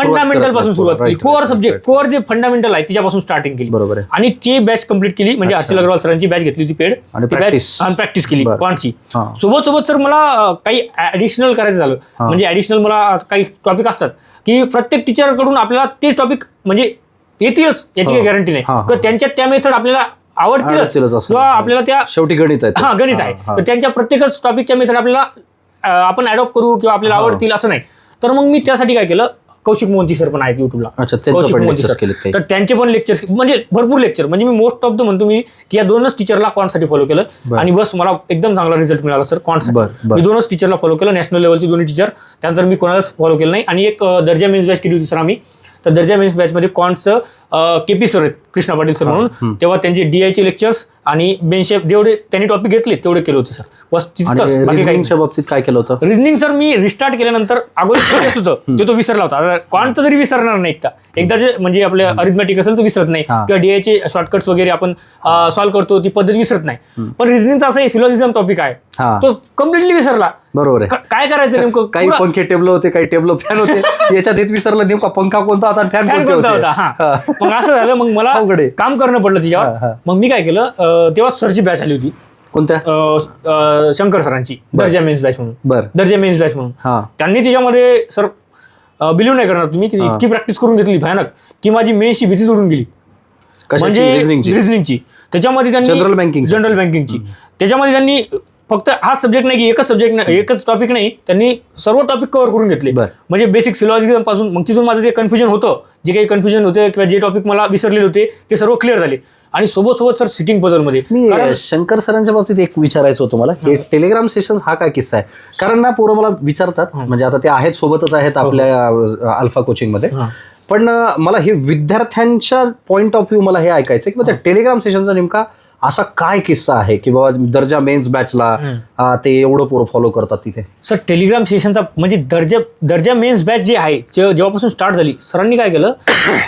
सुरुवात केली, कोअर सब्जेक्ट, कोअर जे फंडामेंटल आहे तिच्यापासून स्टार्टिंग केली. बरोबर. आणि ती बॅच कंप्लीट केली, म्हणजे हर्षल अग्रवाल सरांची बॅच घेतली होती पेड, आणि प्रॅक्टिस केली क्वांटची. सोबत सर मला काही ऍडिशनल करायचं झालं, म्हणजे ऍडिशनल मला काही टॉपिक असतात की प्रत्येक टीचरकडून आपल्याला तेच टॉपिक म्हणजे येतीलच याची काही गॅरंटी नाही, तर त्यांच्या त्या मेथड आपल्याला आवडतीलच किंवा आपल्याला त्या शेवटी गणित आहे, गणित आहे, तर त्यांच्या प्रत्येकच टॉपिकच्या मेथड आपल्याला आपण ऍडॉप्ट करू किंवा आपल्याला आवडतील असं नाही. तर मग मी त्यासाठी काय केलं, कौशिक मोहंती सर पण आहेत युट्यूबला, कौशिक मोहंती सर, तर त्यांचे पण लेक्चर, म्हणजे भरपूर लेक्चर, म्हणजे मी मोस्ट ऑफ द म्हणतो मी की या दोनच टीचरला क्वांटसाठी फॉलो केलं आणि बस मला एकदम चांगला रिझल्ट मिळाला सर क्वांटसाठी. मी दोनच टीचरला फॉलो केलं, नॅशनल लेवलची दोन्ही टीचर, त्यानंतर मी कोणालाच फॉलो केलं नाही. आणि एक दर्जा मेन्स बॅच केली होती सर आम्ही, तर दर्जा मेन्स बॅचमध्ये क्वांटचं केपी सर आहेत, कृष्णा पाटील सर म्हणून, तेव्हा त्यांचे डीआयचे लेक्चर्स आणि बेनशेप जेवढे त्यांनी टॉपिक घेतले तेवढे केले होते सर. बस रिझनिंगच्या बाबतीत काय केलं होतं? रिझनिंग सर मी रिस्टार्ट केल्यानंतर अगोदर होतं ते तो विसरला होता. क्वांट तरी विसरणार नाही, एकदा जे म्हणजे आपल्या अरिथमॅटिक असेल तो विसरत नाही, किंवा डीआयचे शॉर्टकट्स वगैरे आपण सॉल्व्ह करतो ती पद्धत विसरत नाही. पण रिझनिंगचा असं सिलोजिझम टॉपिक आहे, तो कम्प्लिटली विसरला. बरोबर आहे, काय करायचं नेमकं, काही पंखे टेबल होते, काही टेबल फॅन होते, याच्यात हेच विसरलं नेमका पंखा कोणता होता, फॅन कोणता होता. मग असं झालं, मग मला काम करणं पडलं तिच्यावर. मग मी काय केलं, तेव्हा सरची बॅच आली होती, कोणत्या, शंकर सरांची, दर्जा मेन्स बॅच म्हणून, दर्जा मेन्स बॅच म्हणून. त्यांनी त्याच्यामध्ये सर बिलीव्ह नाही करणार तुम्ही की इतकी प्रॅक्टिस करून घेतली भयानक की माझी मेन्सची भीतीच उडून गेली, म्हणजे रिझनिंगची. त्याच्यामध्ये त्यांनी जनरल बँकिंगची, त्याच्यामध्ये त्यांनी फक्त हा सब्जेक्ट नाही की एकच सब्जेक्ट नाही, एकच टॉपिक नाही, त्यांनी सर्व टॉपिक कव्हर करून घेतले, म्हणजे बेसिक सिलॉजिझम पासून. मग तिथून माझं जे कन्फ्युजन होतं, जे काही कन्फ्युजन होते किंवा जे टॉपिक मला विसरलेले होते ते सर्व क्लिअर झाले. आणि सोबत सर सिटिंग पझलमध्ये मी शंकर सरांच्या बाबतीत एक विचारायचं होतं मला, हे टेलिग्राम सेशन हा काय किस्सा आहे? कारण ना पोरं मला विचारतात, म्हणजे आता ते आहेत, सोबतच आहेत आपल्या अल्फा कोचिंगमध्ये, पण मला हे विद्यार्थ्यांच्या पॉईंट ऑफ व्ह्यू मला हे ऐकायचं की त्या टेलिग्राम सेशनचा नेमका असा काय किस्सा आहे की बाबा दर्जा मेन्स बॅचला ते एवढं पोरं फॉलो करतात तिथे? सर टेलिग्राम सेशनचा म्हणजे दर्जा मेन्स बॅच जे आहे जेव्हापासून स्टार्ट झाली, सरांनी काय केलं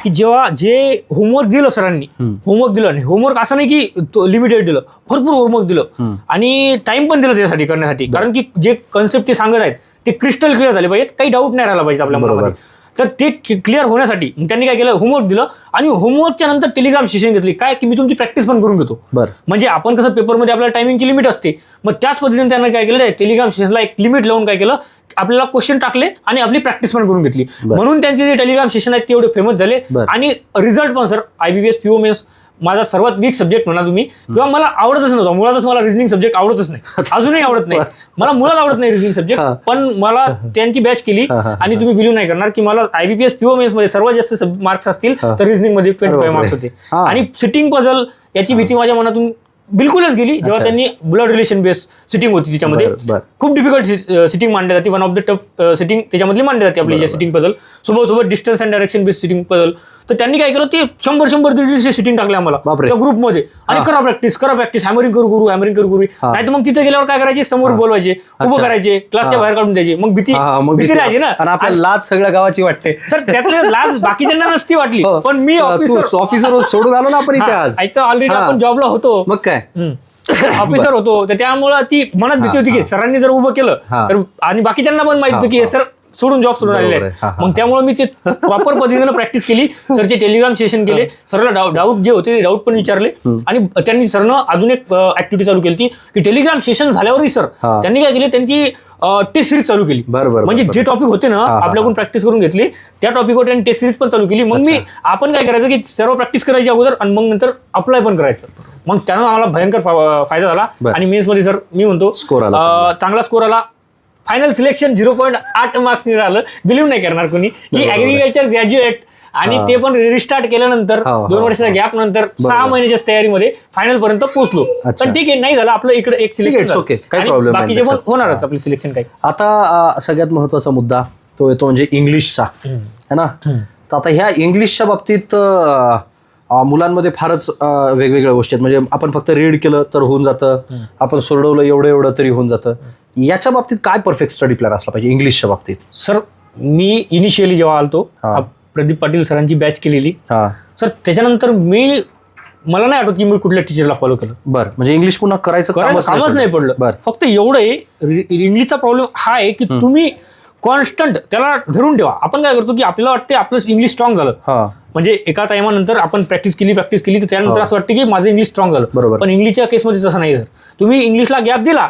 की जेव्हा जे होमवर्क दिलं सरांनी, होमवर्क दिलं, आणि होमवर्क असं नाही की लिमिटेड दिलं, भरपूर होमवर्क दिलं आणि टाइम पण दिला त्यासाठी करण्यासाठी, कारण की जे कन्सेप्ट ते सांगत आहेत ते क्रिस्टल क्लिअर झाले पाहिजेत, काही डाऊट नाही राहिला पाहिजे आपल्या मनामध्ये. तर ते क्लिअर होण्यासाठी त्यांनी काय केलं, होमवर्क दिलं आणि होमवर्कच्या नंतर टेलिग्राम सेशन घेतली, काय की मी तुमची प्रॅक्टिस पण करून घेतो. म्हणजे आपण कसं पेपरमध्ये आपल्याला टायमिंगची लिमिट असते, मग त्याच पद्धतीने त्यांना काय केलं, टेलिग्राम सेशनला एक लिमिट लावून काय केलं, आपल्याला क्वेश्चन टाकले आणि आपली प्रॅक्टिस पण करून घेतली. म्हणून त्यांचे जे टेलिग्राम सेशन आहेत ते एवढे फेमस झाले. आणि रिझल्ट पण सर, IBPS PO मेन्स माझा सर्वात वीक सब्जेक्ट म्हणा तुम्ही, किंवा मला आवडतच नव्हता मुळातच, मला रिझनिंग सब्जेक्ट आवडतच नाही, अजूनही आवडत नाही मला, मुळात आवडत नाही रिझनिंग सब्जेक्ट. पण मला त्यांची बॅच केली आणि तुम्ही बिलीव्ह नाही करणार की मला IBPS PO मेन्स मध्ये सर्वात जास्त मार्क्स असतील तर रिझनिंग मध्ये 25 मार्क्स होते. आणि सिटिंग पझल याची भीती माझ्या मनातून बिलकुलच गेली जेव्हा त्यांनी ब्लड रिलेशन बेस सिटिंग होती, त्याच्यामध्ये खूप डिफिकल्ट सिटिंग मांडली जाते, one of the tough sitting त्याच्यामधली मांडली जाते आपली जे सिटिंग पझल, सोबत distance and direction base sitting puzzle. तर त्यांनी काय केलं, ते 100-100 सिटिंग टाकले आम्हाला त्या ग्रुपमध्ये, आणि करा प्रॅक्टिस, हॅमरिंग करू, नाही तर मग तिथे गेल्यावर काय करायचे, समोर बोलवायचे, उभं करायचे, क्लासच्या बाहेर काढून द्यायचे, मग भीती राहायची ना, आणि आपल्याला लाज सगळ्या गावाची वाटते. सर त्यातले लाज बाकीच्यांना नसती वाटली, पण मी ऑफिसर सोडून आलो ना आपण इथे आज, ऑलरेडी आपण जॉबला होतो, मग काय ऑफिसर होतो, तर त्यामुळे ती मनात भीती होती की सरांनी जर उभं केलं तर, आणि बाकीच्यांना पण माहिती होतं की हे सर सोडून जॉब सोडून आलेले आहेत. मग त्यामुळे मी ते प्रॉपर पद्धतीने प्रॅक्टिस केली, सरचे टेलिग्राम सेशन केले, सरला डाऊट जे होते ते डाऊट पण विचारले, आणि त्यांनी सरनं अजून एक ऍक्टिव्हिटी चालू केली की टेलिग्राम सेशन झाल्यावरही सर त्यांनी काय केले, त्यांची टेस्ट सिरीज चालू केली. म्हणजे जे टॉपिक होते ना आपल्याकडून प्रॅक्टिस करून घेतली, त्या टॉपिकवर त्यांनी टेस्ट सिरीज पण चालू केली. मग मी आपण काय करायचं की सर्व प्रॅक्टिस करायची अगोदर आणि मग नंतर अप्लाय पण करायचं. मग त्यानं आम्हाला भयंकर फायदा झाला. आणि मेन्स मध्ये सर मी म्हणतो चांगला स्कोर आला. फायनल सिलेक्शन 0.8 मार्क्स राहिलं. बिलीव्ह नाही करणार कोणी की ऍग्रिकल्चर ग्रॅज्युएट आणि ते पण रिस्टार्ट केल्यानंतर 2 वर्षाच्या गॅप नंतर 6 महिन्याच्या तयारीमध्ये फायनल पर्यंत पोहोचलो. पण ठीक आहे, नाही झालं आपलं इकडे एक सिलेक्शन, काही प्रॉब्लेम नाही, बाकीचे पण होणारच आपले सिलेक्शन काही. आता सगळ्यात महत्वाचा मुद्दा तो येतो म्हणजे इंग्लिशचा, है ना. तर आता ह्या इंग्लिशच्या बाबतीत मुलांमध्ये फारच वेगवेगळ्या गोष्टी आहेत. म्हणजे आपण फक्त रीड केलं तर होऊन जातं, आपण सोडवलं एवढं तरी होऊन जातं. याच्या बाबतीत काय परफेक्ट स्टडी प्लॅन असला पाहिजे इंग्लिशच्या बाबतीत? सर मी इनिशियली जेव्हा आलतो प्रदीप पाटील सरांची बॅच केलेली सर, त्याच्यानंतर मला नाही आठवत की मी कुठल्या टीचरला फॉलो केलं. बरं, म्हणजे इंग्लिश पुन्हा करायचं कामच नाही पडलं. फक्त एवढं आहे, इंग्लिशचा प्रॉब्लेम हा आहे की तुम्ही कॉन्स्टंट त्याला धरून ठेवा. आपण काय करतो की आपल्याला वाटते आपलं इंग्लिश स्ट्रॉंग झालं, म्हणजे एका टायमानंतर आपण प्रॅक्टिस केली तर त्यानंतर असं वाटतं की माझं इंग्लिश स्ट्रॉंग झालं. बरोबर. पण इंग्लिशच्या केसमध्ये तसं नाही सर. तुम्ही इंग्लिशला गॅप दिला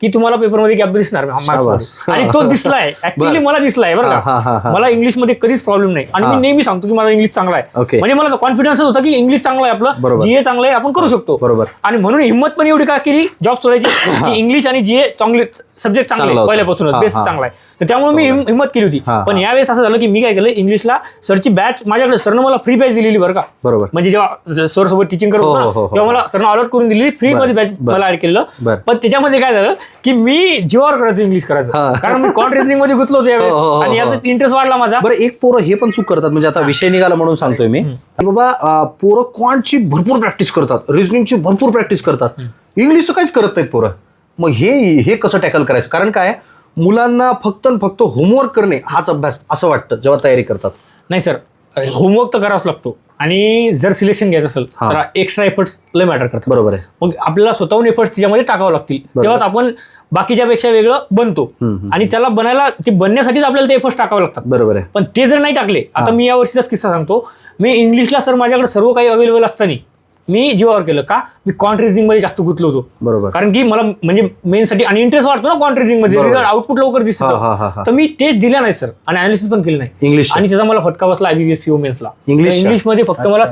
की तुम्हाला पेपरमध्ये गॅप दिसणार मार्क्समध्ये, आणि तो दिसलाय ऍक्च्युअली, मला दिसलाय बरं का. मला इंग्लिशमध्ये कधीच प्रॉब्लेम नाही, आणि मी नेहमी सांगतो की माझा इंग्लिश चांगला आहे. म्हणजे मला कॉन्फिडन्स होता की इंग्लिश चांगलं आहे आपलं, जीए चांगलं आहे, आपण करू शकतो. बरोबर. आणि म्हणून हिंमत पण एवढी का केली जॉब सोडायची, इंग्लिश आणि जीए चांगले सब्जेक्ट चांगले पहिल्यापासूनच, बेस चांगला आहे. तर त्यामुळे मी हिंमत केली होती. पण यावेळेस असं झालं की मी काय केलं, इंग्लिशला सरची बॅच माझ्याकडे, सरनं मला फ्री बॅच दिलेली बरं का. बरोबर. म्हणजे जेव्हा सर सोबत टीचिंग करत होतो तेव्हा मला सरनं अलॉट करून दिली, फ्री मध्ये बॅच मला ऍड केलं. पण त्याच्यामध्ये काय झालं की मी जीवावर करायचं इंग्लिश करायचं, कारण मी कॉन्ट रिझनिंग मध्ये गुंतलो होतो यावेळेस, आणि याचा इंटरेस्ट वाढला माझा. बरं, एक पोरं हे पण चूक करतात, म्हणजे आता विषय निघाला म्हणून सांगतोय मी, बाबा पोरं क्वांटची भरपूर प्रॅक्टिस करतात, रिझनिंगची भरपूर प्रॅक्टिस करतात, इंग्लिशचं काहीच करत नाहीत पोरं. मग हे कसं टॅकल करायचं? कारण काय, मुलांना फक्त होमवर्क करणे हाच अभ्यास असं वाटतं जेव्हा तयारी करतात. नाही सर, होमवर्क तर करावाच लागतो, आणि जर सिलेक्शन घ्यायचं असेल तर एक्स्ट्रा एफर्ट्स लय मॅटर करतात. बरोबर आहे. मग आपल्याला स्वतःहून एफर्ट्स त्याच्यामध्ये टाकावं लागतील, तेव्हाच आपण बाकीच्या पेक्षा वेगळं बनतो. आणि त्याला बनण्यासाठीच आपल्याला ते एफर्ट्स टाकावे लागतात. बरोबर आहे. पण ते जर नाही टाकले, आता मी या वर्षीचाच किस्सा सांगतो, मी इंग्लिशला सर माझ्याकडे सर्व काही अवेलेबल असताना मी जीवावर केलं का, मी कॉन्ट रिझनिंग मध्ये जास्त गुंतलो होतो. बरोबर. कारण की मला म्हणजे मेनसाठी आणि इंटरेस्ट वाटतो ना कॉन्ट रिझनिंग मध्ये, रिझल्ट आउटपुट लवकर दिसतं. तर मी तेच दिलं नाही सर, आणि अनालिसिस पण केलं नाही इंग्लिश, आणि त्याचा मला फटका बसला IBPS PO मेन्सला. इंग्लिशमध्ये फक्त मला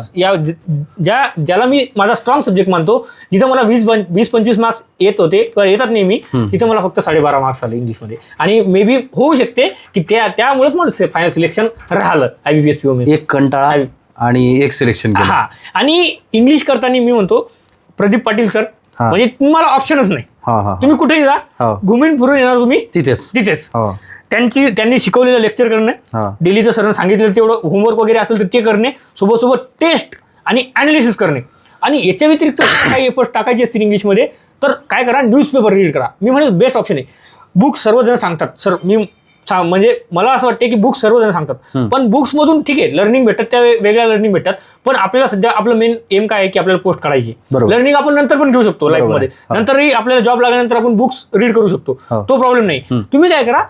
ज्याला मी माझा स्ट्रॉंग सब्जेक्ट मानतो, जिथं मला 20-25 मार्क्स येत होते किंवा येतात नेहमी, तिथं मला फक्त 12.5 मार्क्स आले इंग्लिशमध्ये. आणि मे बी होऊ शकते की त्यामुळेच माझं फायनल सिलेक्शन राहिलं IBPS PO मेन्स. एक कंटाळा आणि एक सिलेक्शन. आणि इंग्लिश करताना मी म्हणतो प्रदीप पाटील सर, म्हणजे तुम्हाला ऑप्शनच नाही, तुम्ही कुठेही जा, घुमून फिरून येणार तुम्ही तिथेच. त्यांनी शिकवलेलं लेक्चर करणे, डेलीचं सरनं सांगितलं तेवढं होमवर्क वगैरे असेल तर ते करणे, सोबत टेस्ट आणि अनालिसिस करणे. आणि याच्या व्यतिरिक्त काही एफर्ट्स टाकायचे असतील इंग्लिशमध्ये तर काय करा, न्यूजपेपर रीड करा. मी म्हणेन बेस्ट ऑप्शन आहे. बुक सर्वजण सांगतात सर, म्हणजे मला असं वाटतं की बुक्स सर्वजण सांगतात, पण बुक्स मधून ठीक आहे लर्निंग भेटतात, त्या वेगळ्या लर्निंग भेटतात, पण आपल्याला सध्या आपलं मेन एम काय आहे की आपल्याला पोस्ट काढायची. लर्निंग आपण नंतर पण घेऊ शकतो लाईफ मध्ये, नंतरही आपल्याला जॉब लागल्यानंतर आपण बुक्स रीड करू शकतो, तो प्रॉब्लेम नाही. तुम्ही काय करा,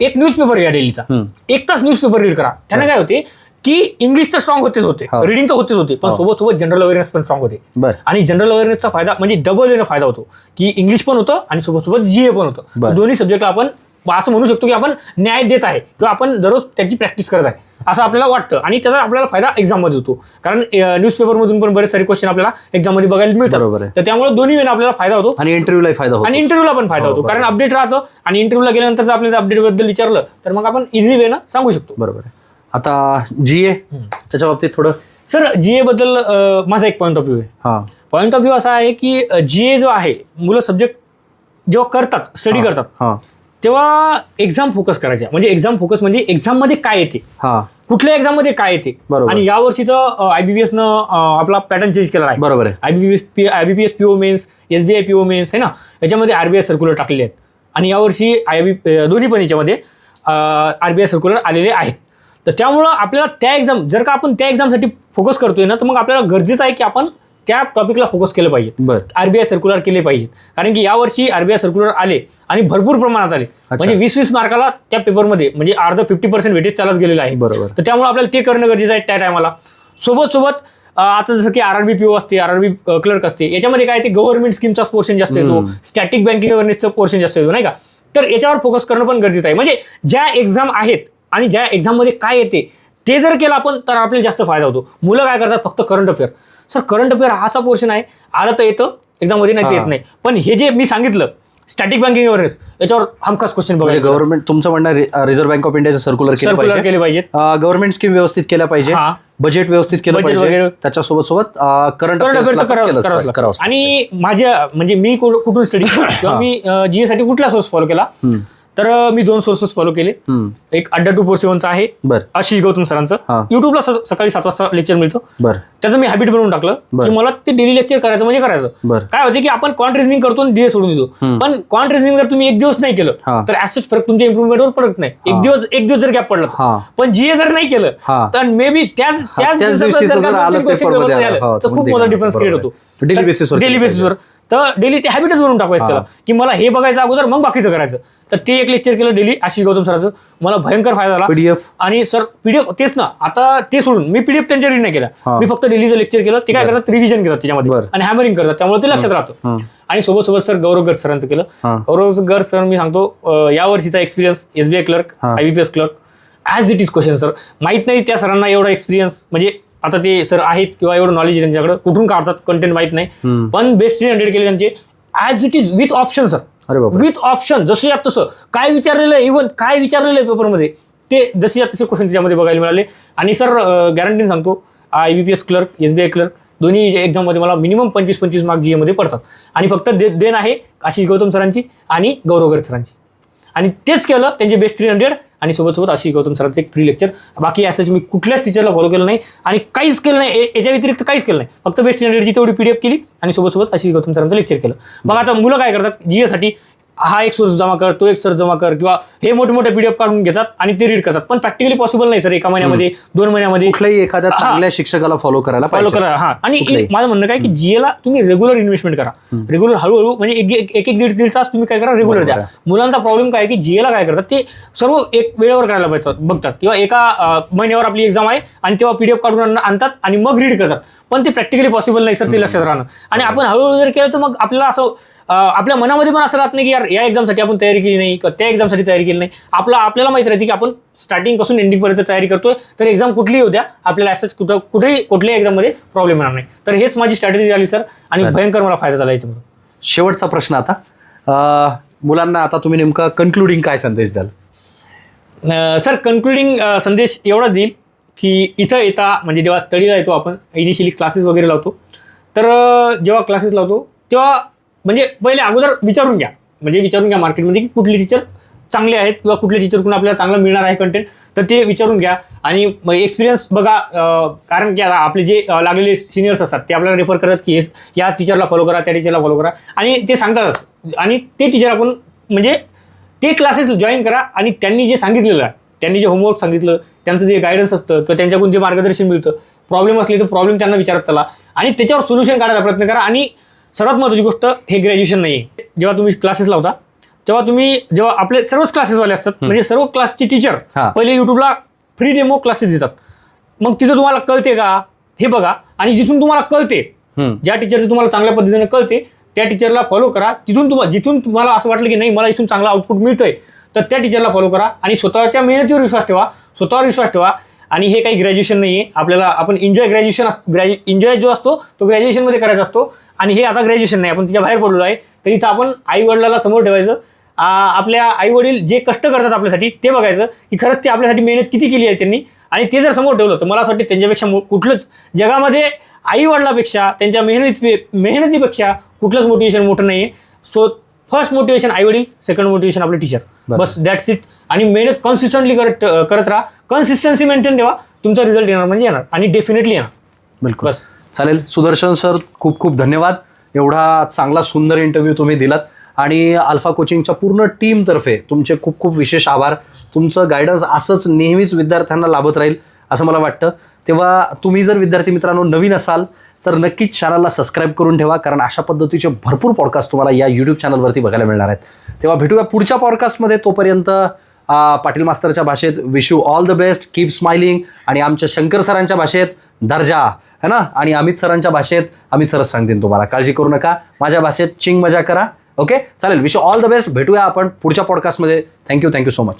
एक न्यूजपेपर घ्या डेलीचा, 1 तास न्यूजपेपर रीड करा. त्याने काय होते की इंग्लिश तर स्ट्रॉंग होते, रिडिंग तर होते, पण सोबत जनरल अवेअरनेस पण स्ट्रॉंग होते. आणि जनरल अवेअरनेसचा फायदा म्हणजे डबल वेने फायदा होतो की इंग्लिश पण होतं आणि सोबत जीए पण होतं. दोन्ही सब्जेक्टला आपण असं म्हणू शकतो की आपण न्याय देत आहे किंवा आपण दररोज त्याची प्रॅक्टिस करत आहे असं आपल्याला वाटतं, आणि त्याचा आपल्याला फायदा एक्झाममध्ये होतो. कारण न्यूजपेपरमधून पण बरेच सारे क्वेश्चन आपल्याला एक्झाममध्ये बघायला मिळतात. तर त्यामुळे दोन्ही वेळा आपल्याला फायदा होतो, आणि इंटरव्ह्यूला फायदा होतो, आणि इंटरव्ह्यूला पण फायदा होतो, कारण अपडेट राहतो. आणि इंटरव्ह्यूला गेल्यानंतर आपल्याला अपडेट बद्दल विचारलं तर मग आपण इझी वेनं सांगू शकतो. बरोबर आहे. आता जीए त्याच्या बाबतीत थोडं सर, जीए बद्दल माझा एक पॉईंट ऑफ व्ह्यू आहे. पॉईंट ऑफ व्ह्यू असा आहे की जीए जो आहे, मुलं सब्जेक्ट जेव्हा करतात, स्टडी करतात, तेव्हा एक्झाम फोकस करायचा. म्हणजे एक्झाम फोकस म्हणजे एक्झाम मध्ये काय येते, कुठल्या एक्झाम मध्ये काय येते. आणि यावर्षी तर IBPS न आपला पॅटर्न चेंज केला आहे. बरोबर आहे. IBPS PO mains, SBI PO mains आहे ना, याच्यामध्ये RBI सर्क्युलर टाकलेले आहेत. आणि यावर्षी दोन्ही पण याच्यामध्ये RBI सर्क्युलर आलेले आहेत. तर त्यामुळं आपल्याला त्या एक्झाम, जर का आपण त्या एक्झामसाठी फोकस करतोय ना, तर मग आपल्याला गरजेचं आहे की आपण त्या टॉपिकला फोकस केलं पाहिजे, RBI सर्क्युलर केले पाहिजे. कारण की यावर्षी RBI सर्क्युलर आले आणि भरपूर प्रमाणात आले, म्हणजे 20-20 मार्काला त्या पेपरमध्ये, म्हणजे अर्ध 50% वेटेज त्यालाच गेलेलं आहे. बरोबर. तर त्यामुळे आपल्याला ते करणं गरजेचं आहे त्या टायमाला. सोबत आता जसं की RRB PO असते, RRB क्लर्क असते, याच्यामध्ये काय ते गव्हर्नमेंट स्कीमचा पोर्शन जास्त येतो, स्टॅटिक बँकिंग अवेअरनेसचा पोर्शन जास्त येतो, नाही का. तर याच्यावर फोकस करणं पण गरजेचं आहे. म्हणजे ज्या एक्झाम आहेत आणि ज्या एक्झाममध्ये काय येते ते जर केलं आपण तर आपल्याला जास्त फायदा होतो. मुलं काय करतात, फक्त current affair. Sir, current affair हा असा पोर्शन आहे, आलं तर येतं एक्झाममध्ये, नाही तर येत नाही. पण हे जे मी सांगितलं स्टॅटिक बँकिंग अवेअरनेस याच्यावर हमखास क्वेश्चन म्हणजे बघायला गव्हर्नमेंट तुमचं म्हणणं रिझर्व्ह बँक ऑफ इंडियाचे सर्क्युलर केले पाहिजेत. गव्हर्नमेंट स्कीम व्यवस्थित केल्या पाहिजे, हा. बजेट व्यवस्थित केलं Budget पाहिजे, वगैरे. त्याच्यासोबत सोबत करंट करावं लागतं. आणि माझ्या म्हणजे मी कुठून स्टडी किंवा मी जीए साठी कुठला सोर्स फॉलो केला, तर मी 2 सोर्सेस फॉलो केले. एक अड्डा 247चा आहे आशिष गौतम सरांचं, युट्यूबला सकाळी 7 वाजता लेक्चर मिळतो. त्याचं मी हॅबिट बनवून टाकलं की मला ते डेली लेक्चर करायचं म्हणजे करायचं. काय होते की आपण क्वांट रिझनिंग करतो आणि जीए सोडून देतो, पण क्वांट रिझनिंग जर तुम्ही एक दिवस नाही केलं तर ऍज फरक तुमच्या इम्प्रुव्हमेंटवर पडत नाही. एक दिवस जर गॅप पडला, पण जीए जर नाही केलं तर मे बी त्याच दिवशी तर खूप मोठा डिफरन्स क्रिएट होतो डेली बेसिसवर. तर डेली ते हॅबिटच बनवून टाकायचं त्याला की मला हे बघायचं अगोदर मग बाकीचं करायचं. तर ते एक लेक्चर केलं डेली आशिष गौतम सरांचं, मला भयंकर फायदा झाला. पीडीएफ आणि सर पीडीएफ तेच ना, आता ते सोडून मी पीडीएफ त्यांच्या रीड नाही केला, मी फक्त डेलीचं लेक्चर केलं. ते काय करतात, रिव्हिजन करतात त्याच्यामध्ये आणि हॅमरिंग करतात, त्यामुळे ते लक्षात राहतं. आणि सोबत सर गौरव गर्ग सरांचं केलं. गौरव गर्ग सर मी सांगतो या वर्षीचा experience SBI clerk, IBPS clerk as it is question. Sir माहित नाही त्या सरांना एवढा एक्सपिरियन्स, म्हणजे आता ते सर आहेत किंवा एवढं नॉलेज आहे त्यांच्याकडे, कुठून काढतात कंटेंट माहित नाही, पण बेस्ट 300 केले त्यांचे as it is with option. Sir with option जसं यात तसं काय विचारलेलं आहे, इव्हन काय विचारलेलं आहे पेपरमध्ये ते जसे यात तसे क्वेश्चन त्याच्यामध्ये बघायला मिळाले. आणि सर गॅरंटीन सांगतो IBPS क्लर्क, SBI क्लर्क दोन्ही एक्झाममध्ये मला मिनिमम 25-25 मार्क जीए मध्ये पडतात. आणि फक्त देण आहे आशिष गौतम सरांची आणि गौरव गर्ग सरांची. आणि तेच केलं त्यांचे बेस्ट 300 आणि सोबत आशिष गौतम सरांचं एक फ्री लेक्चर. बाकी असंच मी कुठल्याच टीचरला फॉलो केलं नाही आणि काहीच केलं नाही, याच्या व्यतिरिक्त काहीच केलं नाही. फक्त बेस्ट 300ची तेवढी पीडीएफ केली आणि सोबत आशिष गौतम सरांचं लेक्चर केलं. मग आता मुलं काय करतात, जीए साठी हा एक सोर्स जमा कर, तो एक सोर्स जमा कर, किंवा हे मोठे मोठे पीडीएफ काढून घेतात आणि ते रीड करतात. पण प्रॅक्टिकली पॉसिबल नाही सर, एका महिन्यामध्ये 2 महिन्यामध्ये कुठल्याही एखाद्या चांगल्या शिक्षकाला फॉलो करा. हा. आणि माझं म्हणणं काय की जीएला तुम्ही रेग्युलर इन्व्हेस्टमेंट करा, रेग्युलर हळूहळू, म्हणजे एक दीड तास तुम्ही काय करा रेग्युलर द्या. मुलांचा प्रॉब्लेम काय की जीएला काय करतात ते सर्व एक वेळेवर करायला बघतात, किंवा एका महिन्यावर आपली एक्झाम आहे आणि तेव्हा पीडीएफ काढून आणतात आणि मग रीड करतात. पण ते प्रॅक्टिकली पॉसिबल नाही सर, ते लक्षात राहणं. आणि आपण हळूहळू जर केलं तर मग आपल्याला असं आपल्या मनामध्ये पण असं राहत नाही की यार या एक्झामसाठी आपण तयारी केली नाही किंवा त्या एक्झामसाठी तयारी केली नाही. आपल्याला माहिती राहते की आपण स्टार्टिंग पासून एंडिंग पर्यंत तयारी करतोय, तर एक्झाम कुठलीही होत्या आपल्याला असंच कुठल्याही एक्झाममध्ये प्रॉब्लेम येणार नाही. तर हेच माझी स्ट्रॅटेजी झाली सर, आणि भयंकर मला फायदा झाला याच्यामध्ये. शेवटचा प्रश्न आता मुलांना, आता तुम्ही नेमका कन्क्लुडिंग काय संदेश द्याल? सर कन्क्लुडिंग संदेश एवढा देईल की इथं येता म्हणजे जेव्हा स्टडीला येतो आपण इनिशियली क्लासेस वगैरे लावतो, तर जेव्हा क्लासेस लावतो तेव्हा म्हणजे पहिले अगोदर विचारून घ्या मार्केटमध्ये की कुठले टीचर चांगले आहेत किंवा कुठले टीचरकडून आपल्याला चांगलं मिळणार आहे कंटेंट, तर ते विचारून घ्या. आणि एक्सपिरियन्स बघा, कारण की आता आपले जे लागलेले सिनियर्स असतात ते आपल्याला रेफर करतात की या टीचरला फॉलो करा, त्या टीचरला फॉलो करा, आणि ते सांगतातच. आणि ते टीचर आपण म्हणजे ते क्लासेस जॉईन करा आणि त्यांनी जे सांगितलेलं आहे, त्यांनी जे होमवर्क सांगितलं, त्यांचं जे गायडन्स असतं किंवा त्यांच्याकडून जे मार्गदर्शन मिळतं, प्रॉब्लेम असले तर प्रॉब्लेम त्यांना विचारत चला आणि त्याच्यावर सोल्युशन काढायचा प्रयत्न करा. आणि सर्वात महत्त्वाची गोष्ट, हे ग्रॅज्युएशन नाही आहे. जेव्हा तुम्ही क्लासेस लावता तेव्हा जेव्हा आपले सर्वच क्लासेसवाले असतात, म्हणजे सर्व क्लासचे टीचर पहिले युट्यूबला फ्री डेमो क्लासेस देतात. मग तिथं तुम्हाला कळते का हे बघा, आणि जिथून तुम्हाला कळते, ज्या टीचरचं तुम्हाला चांगल्या पद्धतीने कळते त्या टीचरला फॉलो करा. जिथून तुम्हाला असं वाटलं की नाही मला इथून चांगला आउटपुट मिळतंय, तर त्या टीचरला फॉलो करा आणि स्वतःच्या मेहनतीवर विश्वास ठेवा, स्वतःवर विश्वास ठेवा. आणि हे काही ग्रॅज्युएशन नाही आहे, आपण एन्जॉय जो असतो तो ग्रॅज्युएशनमध्ये करायचा असतो. आणि हे आता ग्रॅज्युएशन नाही, आपण तिच्या बाहेर पडलो आहे, तर इथं आपण आई वडिलाला समोर ठेवायचं. आपल्या आई वडील जे कष्ट करतात आपल्यासाठी ते बघायचं की खरंच ते आपल्यासाठी मेहनत किती केली आहे त्यांनी, आणि ते जर समोर ठेवलं तर मला असं वाटतं त्यांच्यापेक्षा कुठलंच जगामध्ये आई वडिलापेक्षा, त्यांच्या मेहनतीपेक्षा कुठलंच मोटिवेशन मोठं नाही आहे. सो फर्स्ट मोटिवेशन आई वडील, सेकंड मोटिवेशन आपले टीचर, बस दॅट्स इट. आणि मेहनत कन्सिस्टंटली करत राहा, कन्सिस्टन्सी मेंटेन ठेवा, तुमचा रिझल्ट येणार म्हणजे येणार, आणि डेफिनेटली येणार. बिलकुल, बस चालेल. सुदर्शन सर खूप खूप धन्यवाद, एवढा चांगला सुंदर इंटरव्ह्यू तुम्ही दिलात. आणि अल्फा कोचिंगच्या पूर्ण टीमतर्फे तुमचे खूप खूप विशेष आभार. तुमचं गायडन्स असंच नेहमीच विद्यार्थ्यांना लाभत राहील असं मला वाटतं. तेव्हा तुम्ही जर विद्यार्थी मित्रांनो नवीन असाल तर नक्कीच चॅनलला सबस्क्राईब करून ठेवा, कारण अशा पद्धतीचे भरपूर पॉडकास्ट तुम्हाला या यूट्यूब चॅनलवरती बघायला मिळणार आहेत. तेव्हा भेटूया पुढच्या पॉडकास्टमध्ये. तोपर्यंत पाटील मास्तरच्या भाषेत wish you all the best, keep smiling. आणि आमच्या शंकर सरांच्या भाषेत दर्जा है ना, आणि अमित सरांच्या भाषेत अमित सरच सांगतील तुम्हाला, काळजी करू नका. माझ्या भाषेत चिंग मजा करा. ओके चालेल, wish you all the best. भेटूया आपण पुढच्या पॉडकास्टमध्ये. Thank you so much.